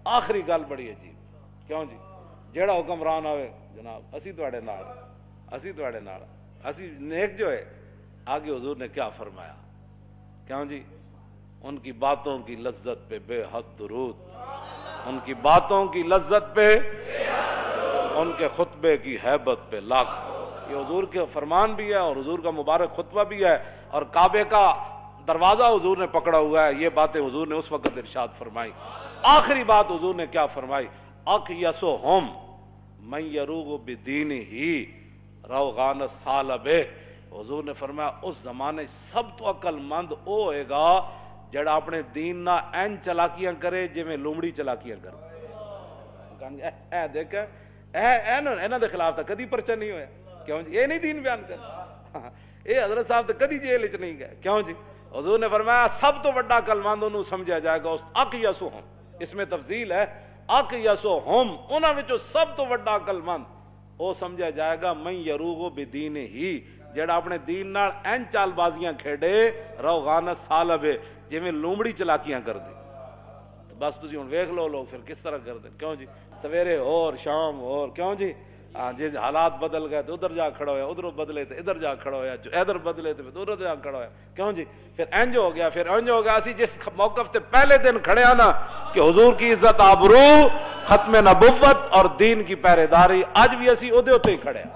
آخری گل بڑی عجیب، کیوں جی؟ جیڑا حکمران آوے جناب اسی تواڈے نال، اسی تواڈے نال، اسی نیک جو ہے۔ آگے حضور نے کیا فرمایا؟ کیوں جی؟ ان کی باتوں کی لذت پہ بے حد درود، ان کی باتوں کی لذت پہ، ان کے خطبے کی ہیبت پہ لاکھ۔ یہ حضور کے فرمان بھی ہے اور حضور کا مبارک خطبہ بھی ہے، اور کعبے کا دروازہ حضور نے پکڑا ہوا ہے۔ یہ باتیں حضور نے اس وقت ارشاد فرمائی۔ آخری بات حضور نے کیا فرمائی؟ اقیسہم من یروغ بدینہ روغان الثعلب۔ حضور نے فرمایا اس زمانے سب تو عقل مند او ہوئے گا جڑا اپنے دین نہ این چلاکیاں کرے جی میں لومڑی چلاکیاں کرے۔ اے دیکھ اینا دے خلاف تا کدی پرچہ نہیں ہویا، کیوں جی؟ یہ نہیں دین بیان کر، اے حضرت صاحب تو کدی جیل وچ نہیں گئے، کیوں جی؟ حضور نے فرمایا سب تو بڑا عقل مند انہوں سمجھا جائے گا اس اقیسہم، اس میں تفضیل ہے، اقیسہم انہاں وچوں سب تو بڑا عقل مند او سمجھا جائے گا من یروغ بدینہ ہی، جڑا اپنے دین نال این چال بازیاں کھیڑے روغان الثعلب، جی میں لومڑی چلاکیاں کر دی۔ بس تسی ہن ویکھ لو لوگ پھر کس طرح کر دیں، کیوں جی؟ سویرے اور شام اور، کیوں جی؟ جی حالات بدل گئے تو ادھر جا کھڑا ہویا، ادھر بدلے تو ادھر جا کھڑا ہویا، جو ادھر بدلے تو ادھر جا کھڑا ہویا، کیوں جی؟ پھر انج ہو گیا، پھر انج ہو گیا۔ اسی جس موقف تے پہلے دن کھڑے آنا کہ حضور کی عزت آبرو، ختم نبوت اور دین کی پہرے داری، آج بھی اسی اودے ہوتے ہی کھڑے ہیں۔